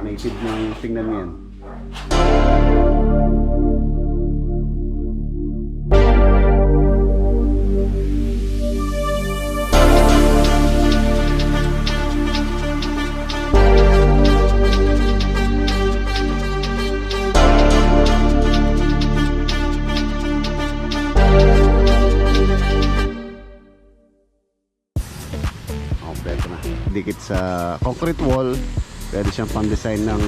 native ng tingnan mo yan. Kompleto na. Dikit sa concrete wall. Pwede siyang pang-design ng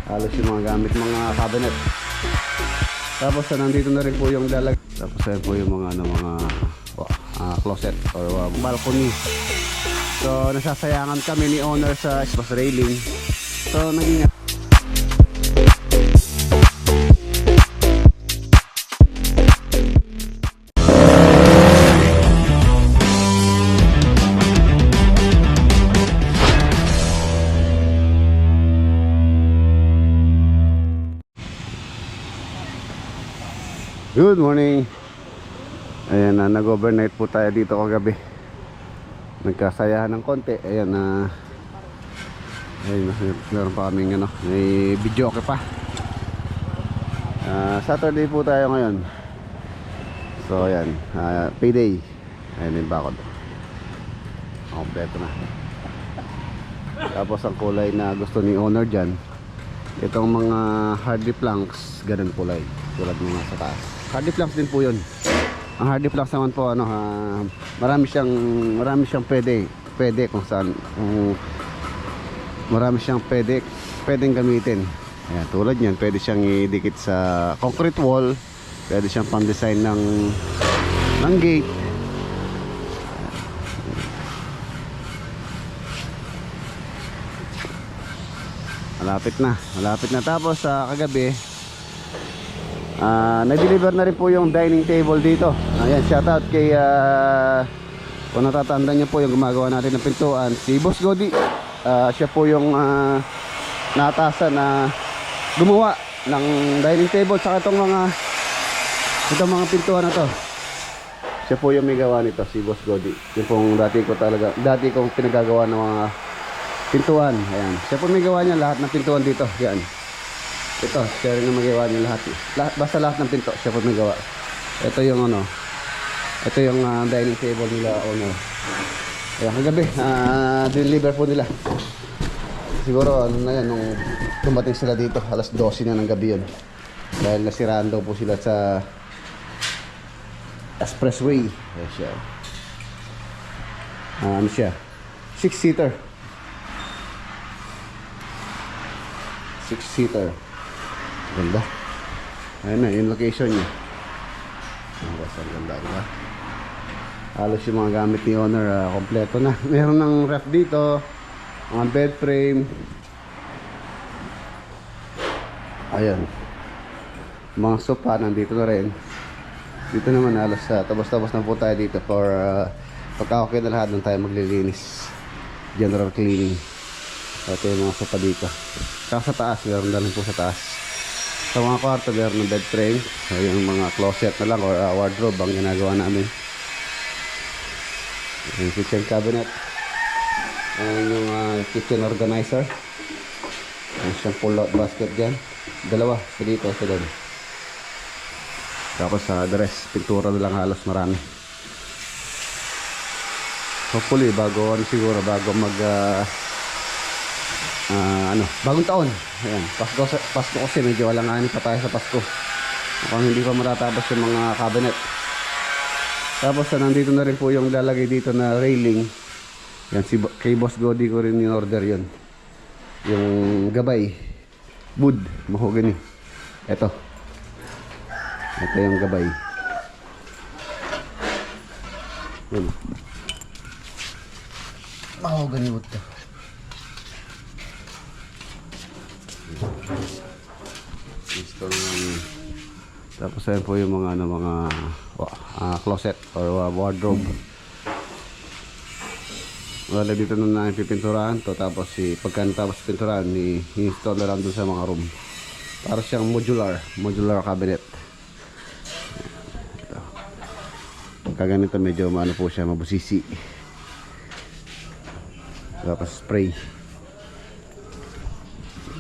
halos yung mga gamit, mga cabinet. Tapos nandito na rin po yung lalag. Tapos ayan po yung mga closet or balcony. So nasasayangan kami ni owner sa exposed railing. So naging good morning. Ayan na, nag-overnight po tayo dito kagabi. Nagkasayahan ng konti. Ayan na. Ayun, meron pa kaming may video okay pa. Saturday po tayo ngayon. So ayan, payday. Ayan yung bakod. Kompleto na. Tapos ang kulay na gusto ni owner dyan, itong mga hardy planks, ganun kulay. Tulad mga sa taas. Hardy planks din po yun. Ang hardy planks naman po marami siyang pwede kung saan, marami siyang pwedeng gamitin. Ayan, tulad niyan, pwede siyang idikit sa concrete wall, pwede siyang pang-design ng gate. Malapit na. Tapos kagabi nag-deliver na rin po yung dining table dito. Ayan, shoutout kay kung natatandaan niyo po yung gumagawa natin ng pintuan, si Boss Godi. Siya po yung natasa na gumawa ng dining table sa itong mga pintuan na to. Siya po yung may gawa nito, si Boss Godi. Yung pong dati kong pinagagawa ng mga pintuan. Ayan, siya po may gawa niya lahat ng pintuan dito. Yan. Ito, siya rin ang magawa niya lahat. Basta lahat ng pinto, siya po may gawa. Ito yung ito yung dining table nila owner. Ayan, kagabi, deliver po nila. Siguro, na yan, nung dumating sila dito, alas 12 na ng gabi yun. Dahil nasiraan daw po sila sa expressway. Ayan siya. Ano siya? 6-seater. 6-seater. Ganda. Ayun na, yung location niya. Ang ganda, diba? Halos yung mga gamit ni owner, kompleto na. Meron ng ref dito, mga bed frame. Ayan. Mga sofa, nandito na rin. Dito naman halos tapos na po tayo dito for pagka okay na lahat, doon tayo maglilinis. General cleaning. Ito yung mga sofa dito. Saka sa taas, meron na rin po sa taas. Sa mga kwarto, meron ng bed frame. So, yung mga closet na lang or wardrobe ang ginagawa namin. Yung kitchen cabinet. Ayan yung kitchen organizer. Ayan siyang pull-out basket dyan. Dalawa, sa dito, sa doon. Tapos sa the rest, pintura na lang halos marami. Hopefully, bago bagong taon. Ayan, Pasko kasi medyo walanganin pa tayo sa Pasko. Mukhang hindi pa matatapos yung mga cabinet. Tapos nandito na rin po yung lalagay dito na railing. Yan, kay Boss Godi ko rin in order yun. Yung gabay wood, mahogany. Ito yung gabay. Yun, mahogany wood to. Tapos ayan po yung mga closet or wardrobe. Wala dito na pipinturahan to, tapos pagkatapos pinturahan i-install na lang dun sa mga room. Para siyang modular cabinet. Ito. Pagka ganito medyo po siya, mabusisi. Tapos spray.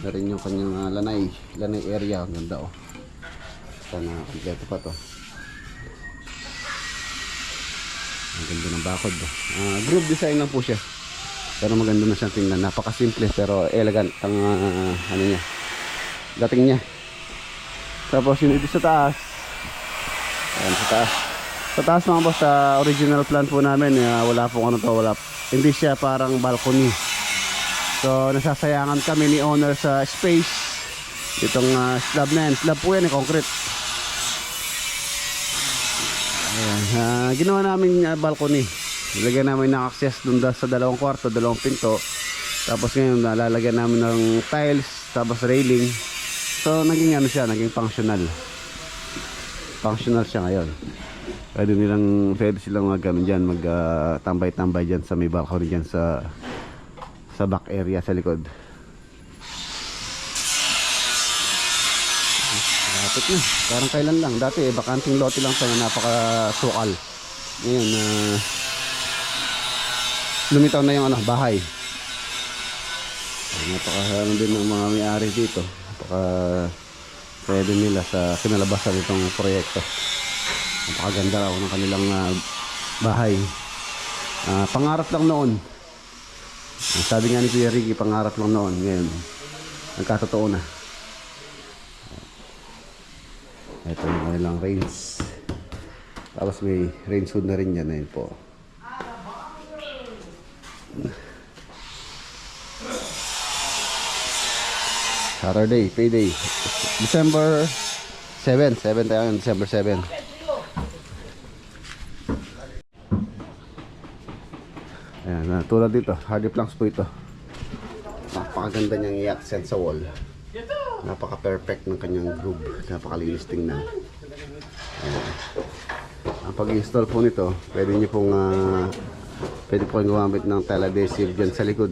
na rin yung kanyang lanay area. Ang ganda oh. Sana kompleto pa to. Ang ganda ng bakod oh. Groove design lang po siya. Pero maganda na siyang tingnan. Napakasimple pero elegant ang ano niya, dating niya. Tapos yun dito sa taas. Ayan, sa taas. Sa taas mga boss, original plan po namin, wala pong ano to, hindi siya parang balcony. So nasasayangan kami ni owner sa space. Itong slab na yan, slab po yan, concrete. Ayan, ginawa namin balcony. Nilagyan namin ng access dun sa 2 kwarto, 2 pinto. Tapos ngayon lalagyan namin ng tiles, tapos railing. So naging ano siya, naging functional. Functional siya ngayon. Pwede silang tambay-tambay dyan sa may balcony dyan sa back area sa likod. Lapit na, parang kailan lang. Dati bakanting lote lang tayo, napaka-sukal. Ngayon lumitaw na yung bahay. Napaka din ng mga may-ari dito. Pwede nila sa kinalabasan itong proyekto. Napakaganda raw ng kanilang bahay. Pangarap lang noon. Sabi nga ni Kuya Ricky, pangarap lang noon. Ngayon nagkatotoo na. Ito yung kanilang range. Tapos may range hood na rin yan. Ayun po. Saturday, payday. December 7 tayo yun, December 7. Ayan, tulad dito, hardy planks po ito. Napakaganda niyang i-accent sa wall. Napaka-perfect ng kanyang groove. Napakalinis tingnan. Ang pag-install po nito, pwede nyo pong pwede po gumamit ng tile adhesive dyan sa likod,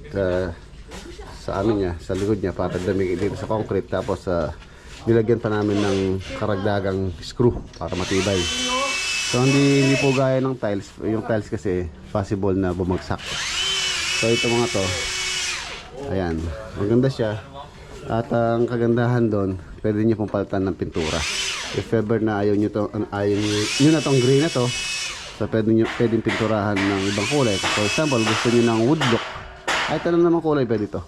sa niya, sa likod niya, para damig dito sa concrete. Tapos nilagyan pa namin ng karagdagang screw para matibay. So hindi po gaya ng tiles. Yung tiles kasi possible na bumagsak. So ito mga to, ayan, maganda siya. At ang kagandahan doon, pwede niyo pong palitan ng pintura. If ever na ayaw niyo na tong gray na to, so pwedeng pinturahan ng ibang kulay. For example, gusto niyo ng wood look, kahit ano naman kulay pwede ito.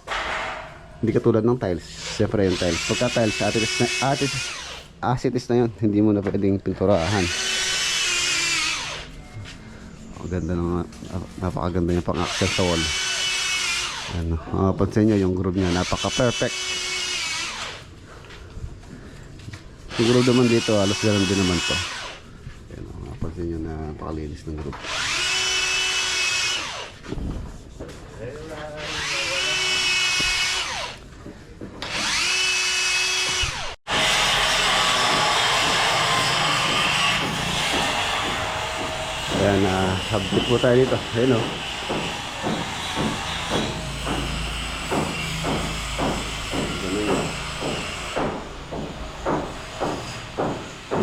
Hindi katulad ng tiles. Siyempre yung tiles, pagka tiles as it is na yun, hindi mo na pwedeng pinturahan. Ganda ng napakaganda niya pang access sa wall. Ano, mapapansin nyo yung groove niya, napaka-perfect. Yung groove naman dito, halos ganoon din naman to. Ayan, mapapansin nyo na napakalinis ng groove. Ayan, subject po tayo dito. Ayan o.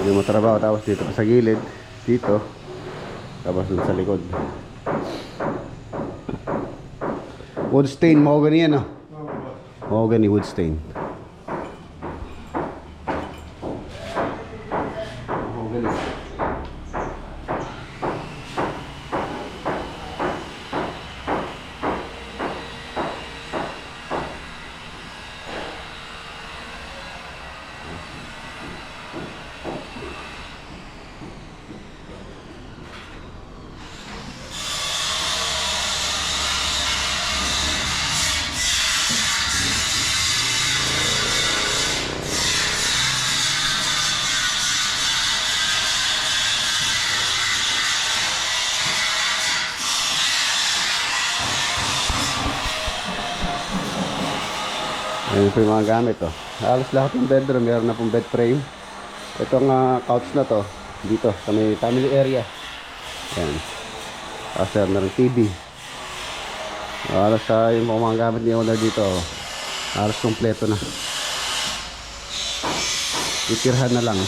Hindi mo trabaho, tapos dito pa sa gilid, dito, tapos dun sa likod. Wood stain, mahogany yan o. Mahogany wood stain. Ayan po yung mga gamit oh. Halos lahat ng bedroom meron na pong bed frame. Itong couch na to dito sa may family area. Ayan. Tapos meron ng TV. Halos yung mga gamit ni owner dito oh. Halos kompleto na. Itirhan na lang.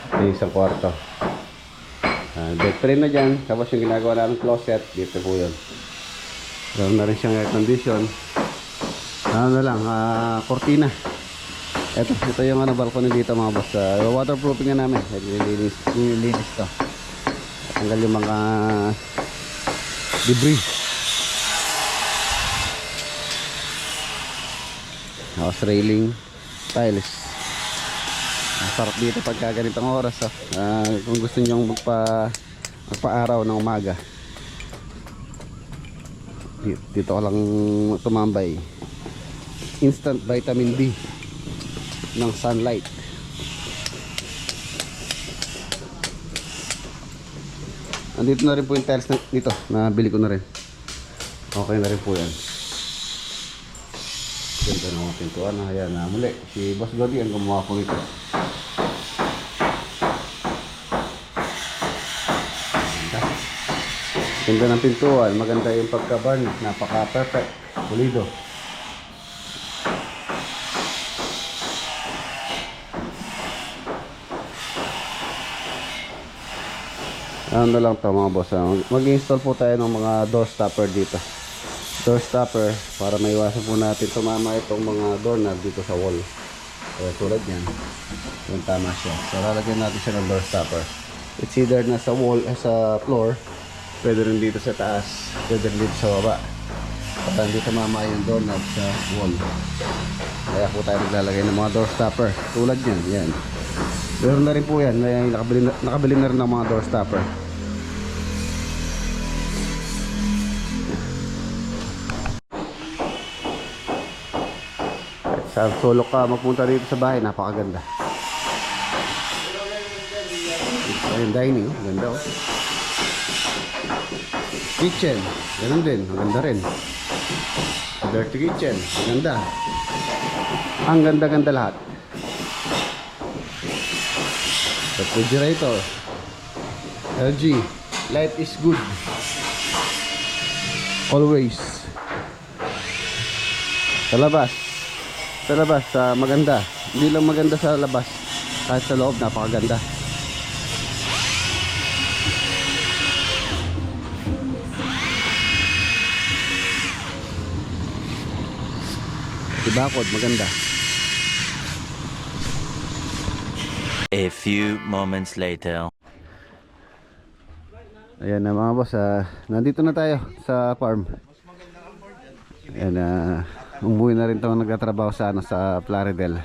Ito yung isang kwarto. Bed frame na dyan. Tapos yung ginagawa namin closet, dito po yun. Meron na rin siyang air condition. Ano na lang, cortina. Ito yung balcony dito mga boss. Waterproofing na namin. Nililinis to. Tanggal yung mga debris. House railing, tiles. Masarap dito pagka ganitong oras. Kung gusto nyo magpa-araw ng umaga, dito ka lang tumambay. Instant vitamin D ng sunlight. Andito na rin po yung tiles dito. Nabili ko na rin. Okay na rin po yan. Ganda ng mga pintuan. Ayan, muli. Si Boss Godi ang gumawa po ito. Ganda ng pintuan. Maganda yung pagka-varnish. Napaka-perfect. Pulido. Ano na lang to mga boss. Mag-install po tayo ng mga door stopper dito. Door stopper para maiwasan po natin tumama itong mga doorknob dito sa wall. Tulad yan. Yung tama siya. So lalagyan natin siya ng door stopper. It's either na sa wall, sa floor, pwede rin dito sa taas, pwede rin dito sa baba. Para hindi tumama yung doorknob sa wall. Kaya po tayo naglalagay ng mga door stopper. Tulad yan. Yan. Meron na rin po yan. Nakabili na rin ng mga door stopper. Sa solo ka magpunta dito sa bahay, napakaganda. Ayun, dining, ganda oh. Kitchen, ganun din, maganda rin. Dirty kitchen, maganda. Ang ganda-ganda lahat. Refrigerator, LG, life is good. Always. Sa labas, maganda. Hindi lang maganda sa labas, kahit sa loob napakaganda. Si bakod maganda. A few moments later. Ayan na mga boss, nandito na tayo sa farm. Ayan, umuwi na rin itong nagtatrabaho sa Plaridel.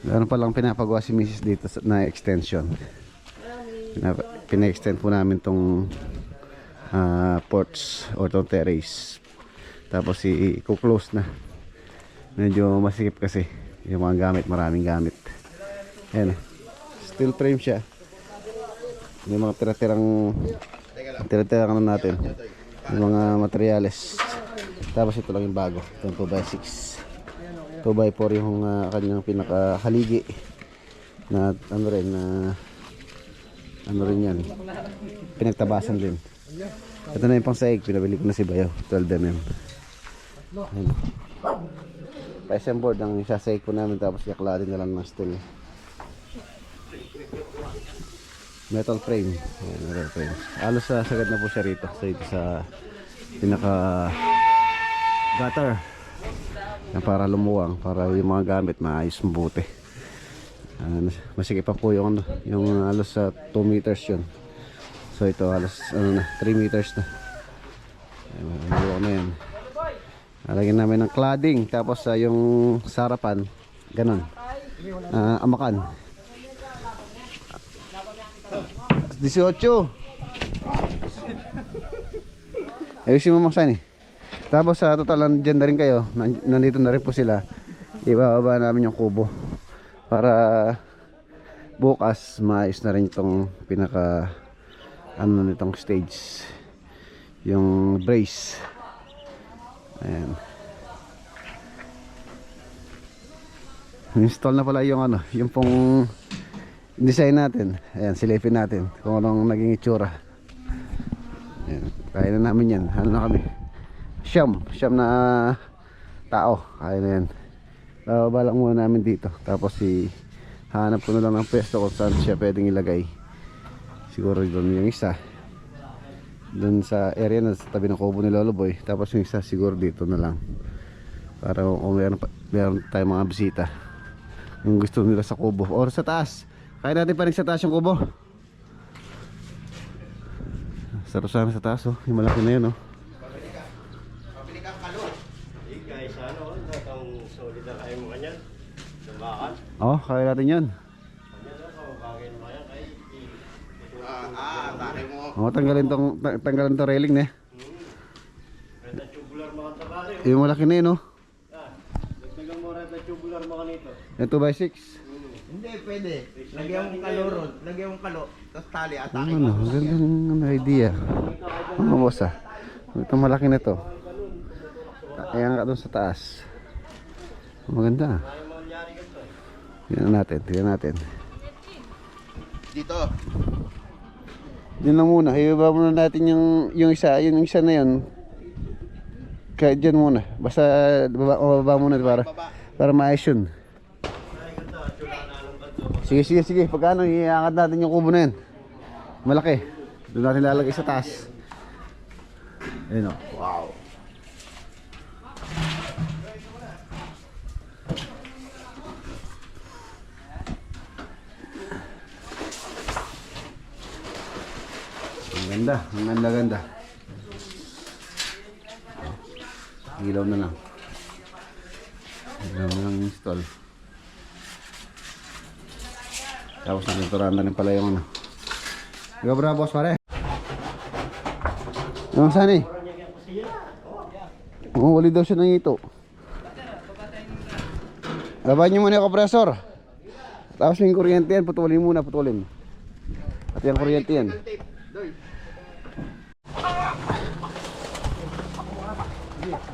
Ano palang pinapagawa si Mrs. dito na extension. Pina-extend po namin itong porch or itong terrace. Tapos i-close na. Medyo masikip kasi yung mga gamit, maraming gamit. Ayan, steel frame siya. Yung mga tira-tirang ano natin, yung mga materyales. Tapos ito lang yung bago, itong 2x6, 2x4 yung kanyang pinakahaligi na ano rin yan, pinagtabasan din. Ito na yung pang saig, pinabili ko na si Bayaw, 12mm. SM board ang isasaig ko namin, tapos yakla din na lang ng steel metal frame. Ayan, metal frame. Halos sagad na po siya rito. Sa pinaka gutter. Yan, para lumuwang, para yung mga gamit maayos mabuti. Masikip pa po yung halos sa 2 meters yun. So ito halos 3 meters na. Ayan, na yan. Lagyan namin ng cladding. Tapos yung sarapan ganon, amakan 18. Ayusin mo maksan eh. Tapos total dyan na rin kayo. Nandito na rin po sila. Ibababa namin yung kubo para bukas maayos na rin itong pinaka nitong stage, yung brace. Ayan, install na pala yung yung pong design natin. Ayan, silipin natin kung anong naging itsura. Ayan, kaya na namin yan. Ano na kami, siyam na tao. Kaya na yan. Bababa lang muna namin dito. Tapos Hanap ko na lang ng pwesto kung saan siya pwedeng ilagay. Siguro doon yung isa, doon sa area na sa tabi ng kubo ni Lolo Boy. Tapos yung isa siguro dito na lang, para kung meron tayong mga bisita yung gusto nila sa kubo or sa taas. Kaya natin pa rin sa taas yung kubo. Sarap sana sa taas, oh. Yung malaki na yun, oh. Pabili kang kalot. Eh guys, ano, itong solid na kayo mo kanyan. Sumakan. Oh, kaya natin yun. Kanyan ako, bagay mo kaya kay... Tari mo. Oh, tanggalin tong railing na. Renta tubular mga tabari. Yung malaki na yun, oh. Dagdagan mo renta tubular mga nito. Yung 2x6. Hindi, pwede. Lagyan mong kalo ron. Lagyan mong kalo. Tapos tali, atake Ano, mo. ganda ng idea. Ano, boss, ah. Ito malaki na to. Ayan ka doon sa taas. Maganda, ah. Tingnan natin. Dito. Diyan lang muna. Ibaba muna natin yung isa na yun. Kaya dyan muna. Basta bababa muna para maayos yun. Sige. Pagkano iangat natin yung kubo na yan. Malaki. Doon natin lalagay sa taas. Ayun, oh. Wow. Ang ganda. Ilaw na lang install. Tapos nagturahan na rin pala yung ano. Ikaw bra, boss, pare. Ano saan eh? Wali daw siya ng ito. Laban nyo muna yung kompresor. Tapos yung kuryente yan, putulin. At yung kuryente yan.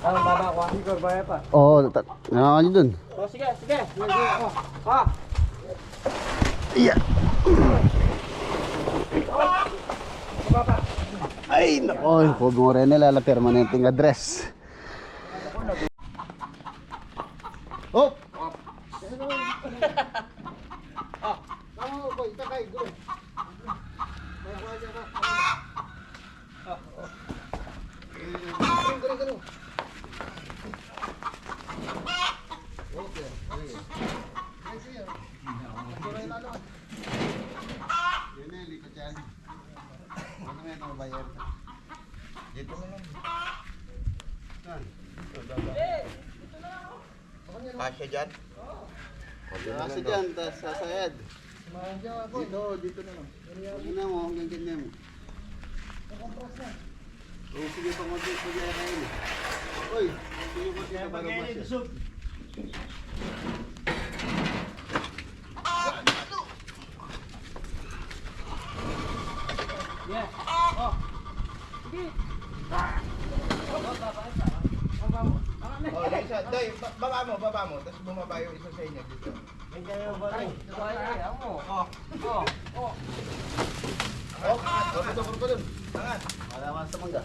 Baba ko, Igor, baya pa. Oo, nangakan nyo dun. Oh, sige. Nagiging ako. Ha? Yeah. Ay, nako, huwag mo rin nila permanenteng address. Oh! Kasya dyan? Kasi dyan, sa sayad. Dito na lang. Hindi na mo, hanggang ganyan mo. Oo, sige pa mo dito niya kain. Uy, sige mo dito bago masya. Oh, isa. Doy, baba mo. Tapos bumaba yung isa sa inyo dito. Angat. Malaman sa mangga.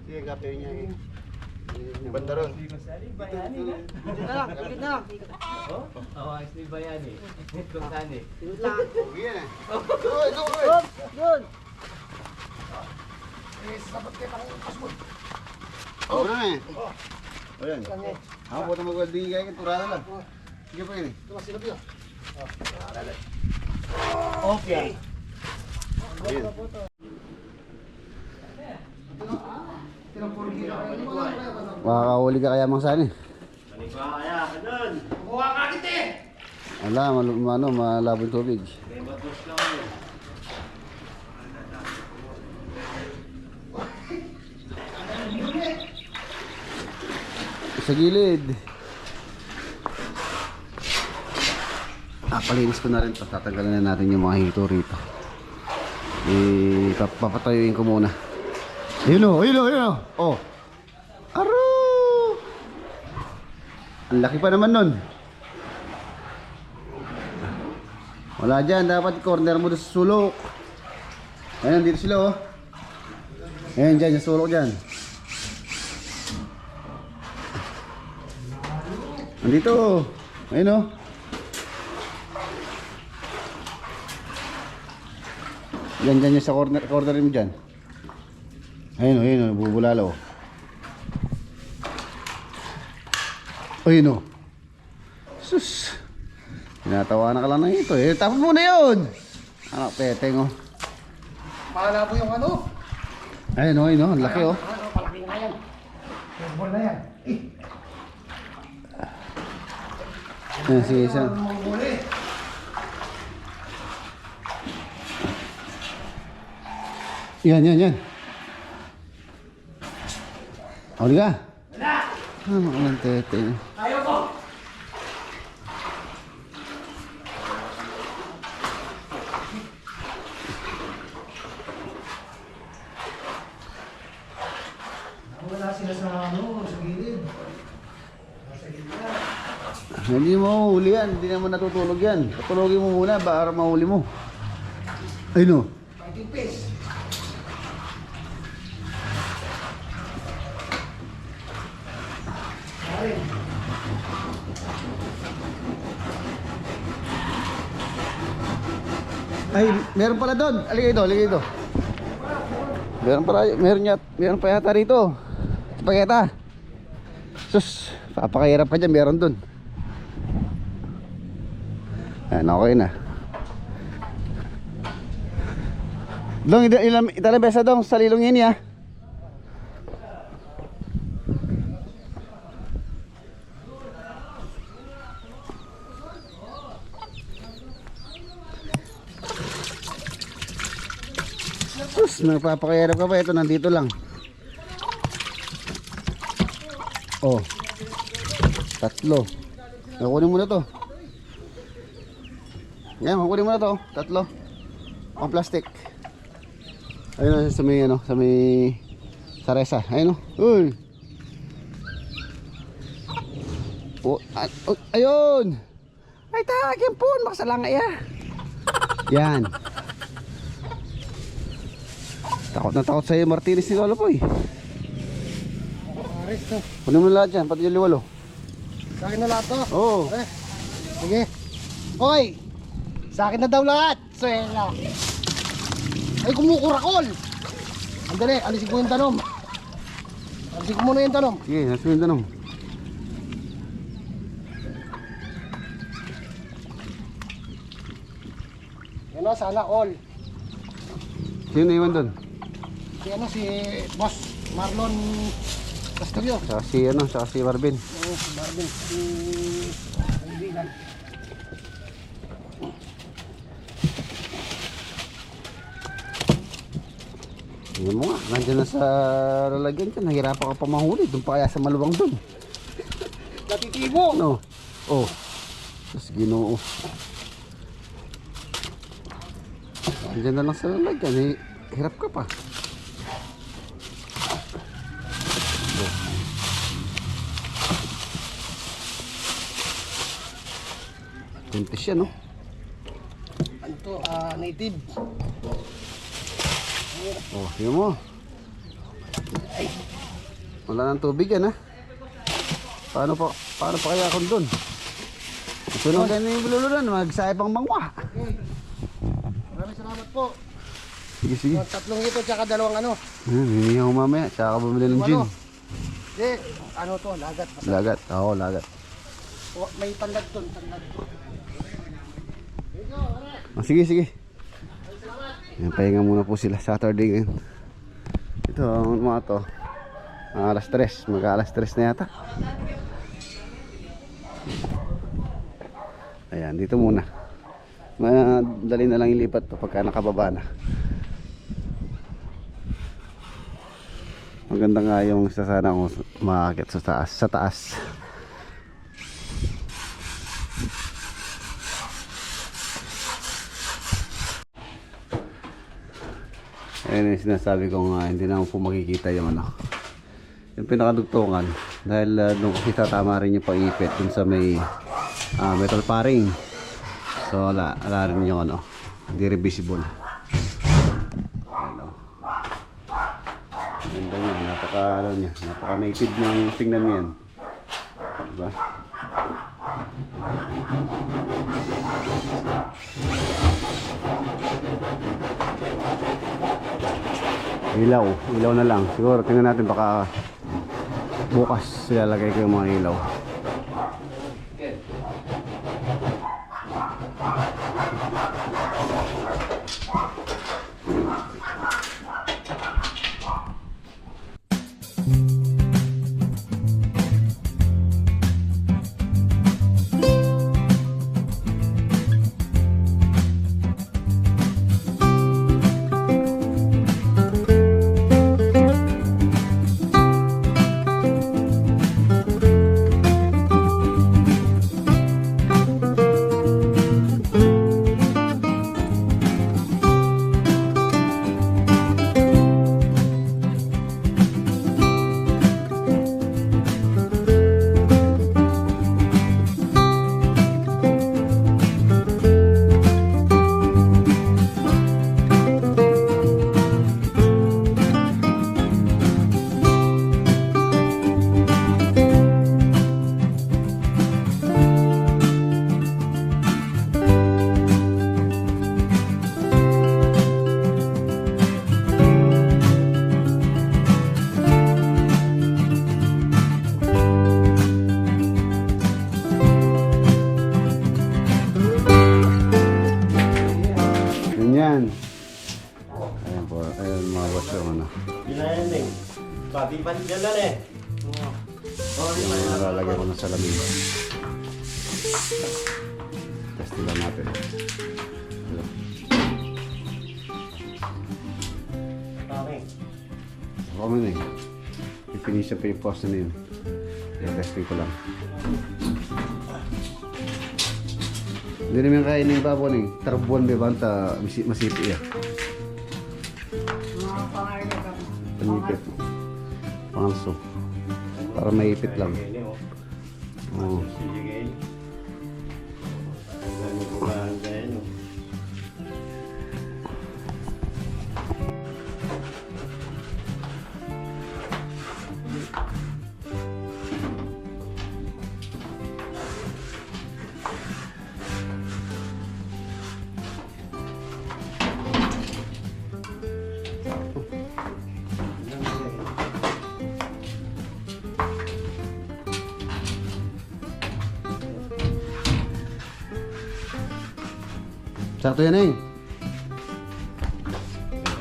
Sige, kape niya eh. Banda ron. Oh, ayos ni Bayani. Kung saan eh. Uwi yan eh. Yun! Oo na eh. O yan. Ako po itong mag-welding kayo, turada lang. Sige pa yun eh. Okay. Ayun. Makakahuli ka kaya mang saan eh. Kaya ka dun. Wala, malabo yung tubig. May batos lang yun. Sa gilid. Palinis ko na rin. Tatanggalin na natin yung mga hito rito. Papatayuin ko muna. Ayun o. Oh. Aro! Ang laki pa naman nun. Wala dyan, dapat corner mo doon sa sulok. Ayan, dito sila oh. Ayan dyan, yung sulok dyan. Andito oh. Ayun oh. Dyan sa corner mo dyan. Ayun oh, bubulalo. Ayun oh. Sus. Tinatawanan ka lang na ito eh. Tapos muna yun. Anak peteng oh. Malabo yung ano. Ayun oh, ang laki oh. Palaki nga yan. Baseball na yan. Ayan si isa. Yan. Huli ka? Wala. Ano ka ng tete? Ayaw ko. Wala sila sa sa gilid. Sa gilid. Hindi mo huli yan. Hindi naman natutulog yan. Tutulogin mo muna para mahuli mo. Ayun oh. Fighting fish. Ay, meron pala doon. Aligay ito. Meron pa yata rito. Pakita. Sus, papakahirap pa dyan. Meron doon. Ayan, okay na. Dong, ilang besa dong sa lilong yun ya. Sus, nagpapakahirap ka pa. Ito, nandito lang. Oh, 3. Nakunin mo na to. Yan, makunin mo na to. 3. Pang plastic. Ayun sa may sa may saresa. Ayun oh. Uy. Oh, ayun. Ay tagin po, makasalangay ah. Yan. Takot sa iyo Martinez ni Lolo Boy. Aris to. Kunin mo na lahat yan, pati yung liwalo. Sa akin na lahat to. Oo. Sige. Hoy! Sa akin na daw lahat. Swela. Ay, kumukurakol. Andali, alisin ko yung tanom. Alisin ko muna yung tanom. Sige, nasunin tanong. Yan o, sana all. Sino naiwan doon? Si Boss Marlon Castillo. Saka si Marvin. Oo, si Marvin. Kaibigan. Hindi mo nga, nandiyan na sa lalagyan ka, nahirapan ka pa mahuli. Doon pa kaya sa maluwang doon. Natitibo. No? Oh. Tapos Ginoo. Nandiyan na lang sa lalagyan, hirap ka pa. Oh. Kuntis siya, no? Ano to? Native. Oh, yun mo. Wala nang tubig yan ha. Paano pa kaya akong doon? Ito naman ganyan yung bululunan, magsaya pang mangwa. Okay. Maraming salamat po. Sige. So, 3 ito tsaka 2 ano. Hinihaw mamaya, tsaka bumili ng gin. Hindi, ano to, lagat. Lagat, oo lagat. O, may tandag doon, tandag. Sige. Yan, pahinga muna po sila Saturday ngayon. Ito ang mga to, alas 3, mag-alas 3 na yata. Ayan, dito muna. Madali na lang ilipat to pagka nakababa na. Maganda nga yung sana kung makakit sa taas. Ayun yung sinasabi ko nga, hindi naman po makikita yung yung pinakadugtungan dahil doon kasi tatama rin yung pang-ipit dun sa may metal paring. So wala rin yung ano, hindi rin visible. Ano. Ganda niya, napaka native ng tingnan niyan. Diba? Ilaw na lang. Siguro tingnan natin, baka bukas ilalagay ko yung mga ilaw. Ganyan. Ayan po, ayan mga boss yung ano. Binayaning. Babi-bali dyan lang eh. Nalalagay ko ng salamin. Testing lang natin. Okay. Okay na eh. Ipinisya pa yung post na yun. Testing ko lang. Hindi naman kain ng baboy eh. Tarbuan ba ba? Masipi eh. Mga pangarap ako. Panipit. Pangso. Para maipit lang. Oo. Sige. Ano ko ba ang dahil? Sakto yan eh.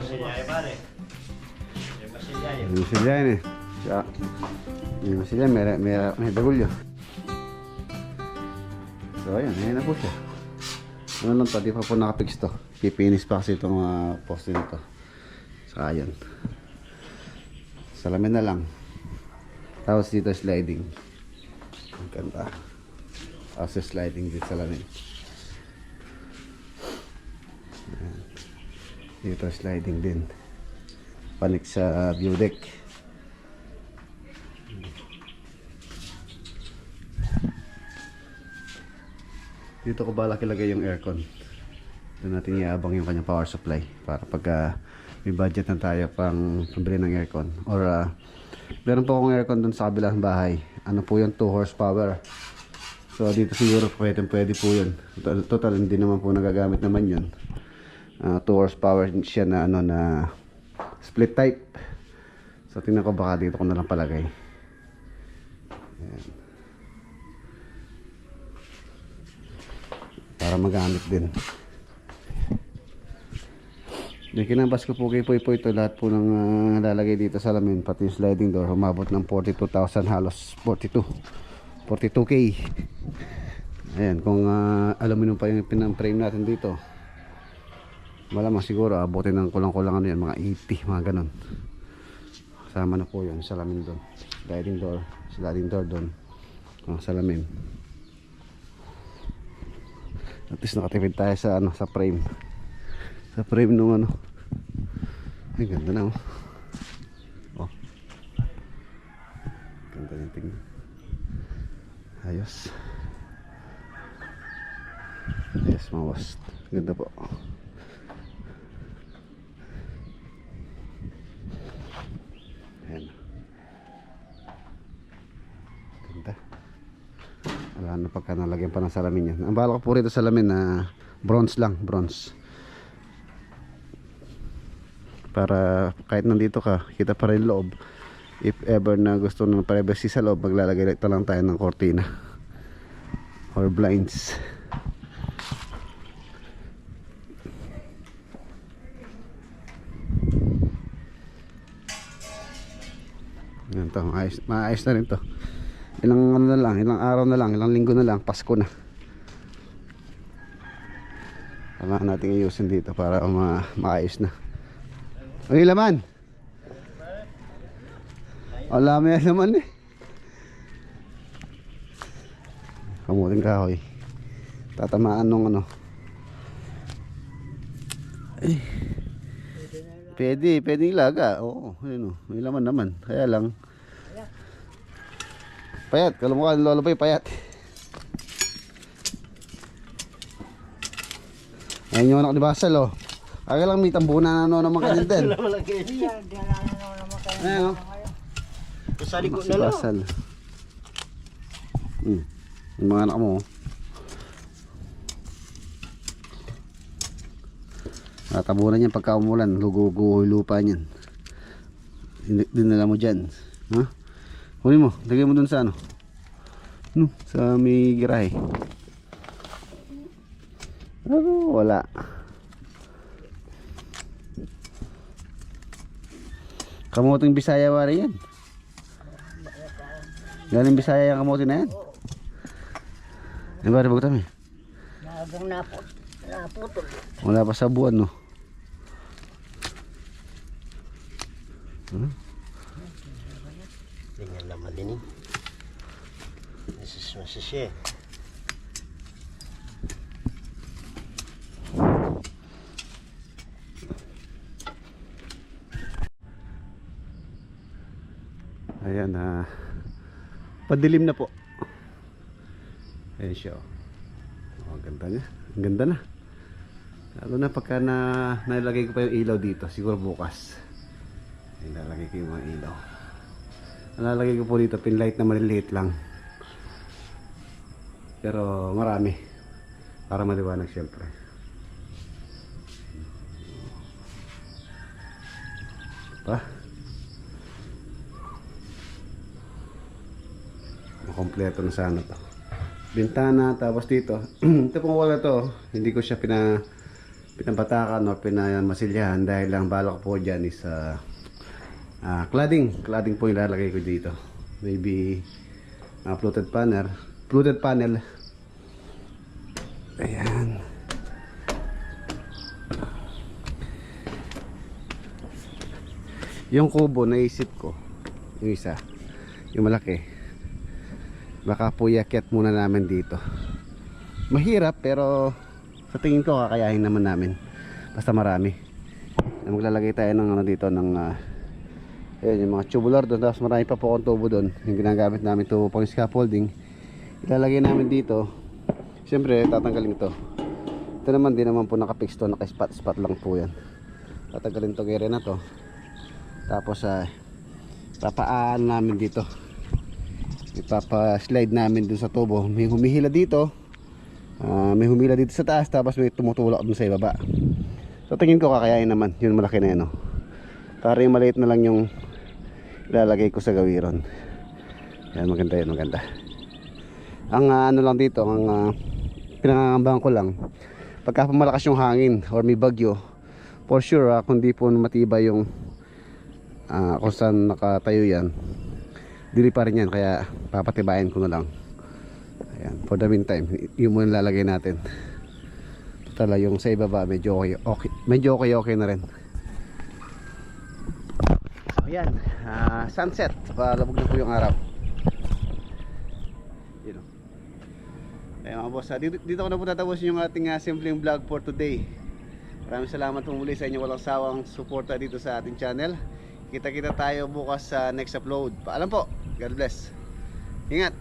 Masilyay pare. Masilyay. Hindi sila yan eh. Hindi sila, may dagulyo. So ayan, ayan na po siya. Ano lang to, di pa po nakapix to. Pipinis pa kasi itong poste nito. Saka ayan. Salamin na lang. Tapos dito sliding. Ang ganda. Tapos sliding dito salamin. Ayan. Dito sliding din. Panik sa view deck. Dito ko balak ilagay yung aircon. Doon natin iabang yung kanyang power supply para pagka may budget na tayo pang pambili ng aircon. Or meron po akong aircon doon sa kabilang bahay. Ano po yun? 2 horsepower. So dito siguro pwede po yun. Total hindi naman po nagagamit naman yun. 2 horsepower siya na ano na split type. So tingnan ko baka dito ko na lang palagay. Ayan. Para magamit din. Kinabas ko po kay Poy Poy ito lahat po ng lalagay dito sa salamin, pati yung sliding door humabot ng 42,000, halos 42k. Ayan, kung aluminum pa yung pinang-frame natin dito, malamang siguro abutin ng kulang-kulang ano yan, mga 80, mga ganon. Kasama na po yun, salamin doon, sliding door doon, salamin. At least nakatipid tayo sa ano, sa frame nung ano. Ay ganda na oh. Ganda yung tingnan. Ayos Yes, mga boss. Ganda po. Ayan. Ganda. Wala na pagka nalagyan pa ng salamin yan. Ang bala ko po rito salamin na bronze lang, bronze. Para kahit nandito ka, kita pa rin loob. If ever na gusto ng privacy sa loob, maglalagay lang tayo ng kortina or blinds. Yan to, maayos na rin to. Ilang ano na lang, ilang araw na lang, ilang linggo na lang, Pasko na. Kailangan natin ayusin dito para maayos na. Ang laman? Wala may laman eh. Kamuting kahoy. Tatamaan nung ano. Ay. Pwede ilaga. Oo, ayun o. May laman naman. Kaya lang. Payat. Kalamukha ng lolo pa yung payat. Ayun yung anak ni Basal o. Kaya lang may tambunan na naman kanin din. Ayun o. Sa likod Si na lang. Basal. Yung mga anak mo. Tabunan yan pagka umulan. Luguguhoy lupa niyan. Dinala mo dyan. Ha? Kunin mo. Lagay mo dun sa ano. No, sa may girahe. Wala. Kamuting Bisaya wari yan. Galing Bisaya yung kamutin na yan. Ano ba rin bago tayo? Nagang naputol. Wala pa sa buwan no. Tingnan naman din eh. Masisya. Ayan padilim na po. Ayan siya ang ganda niya. Ang ganda na. Lalo na pagka nalagay ko pa yung ilaw dito. Siguro bukas nilalagay ko yung mga ilaw. Nalalagay ko po dito pinlight na maliliit lang. Pero marami. Para maliwanag syempre. Pa? Kompleto na sana to. Bintana, tapos dito. Ito pong wala to. Hindi ko siya pinabatakan o pinamasilyahan dahil lang balak po dyan is cladding. Cladding po ilalagay ko dito. Maybe fluted panel. Ayan. Yung kubo naisip ko, yung isa, yung malaki. Baka po iakyat muna namin dito. Mahirap pero sa tingin ko kakayahin naman namin. Basta marami. Maglalagay tayo ng ano dito ng ayun, yung mga tubular doon. Tapos marami pa po akong tubo doon. Yung ginagamit namin tubo pang scaffolding. Ilalagay namin dito. Siyempre tatanggalin ito. Ito naman di naman po nakapix to. Naka-spot lang po yan. Tatanggalin to gere na to. Tapos papaan namin dito. Ipapa-slide namin dun sa tubo. May humihila dito. May humila dito sa taas. Tapos may tumutulak dun sa ibaba. So tingin ko kakayain naman. Yun malaki na yan oh. Para yung maliit na lang yung ilalagay ko sa gawiron. Yan maganda yun, maganda. Ang ano lang dito, ang pinangangambahan ko lang, pagka malakas yung hangin or may bagyo, for sure kung di po matibay yung kung saan nakatayo yan, dili pa rin yan, kaya papatibayan ko na lang. Ayan, for the meantime yun muna lalagay natin. Total yung sa ibaba medyo okay na rin. So ayan, sunset, palabog na po yung araw. Yun o. Ayan mga boss, dito ko na po tatapusin yung ating simpleng vlog for today. Maraming salamat po muli sa inyo walang sawang suporta dito sa ating channel. Kita-kita tayo bukas sa next upload. Paalam po. God bless. Ingat.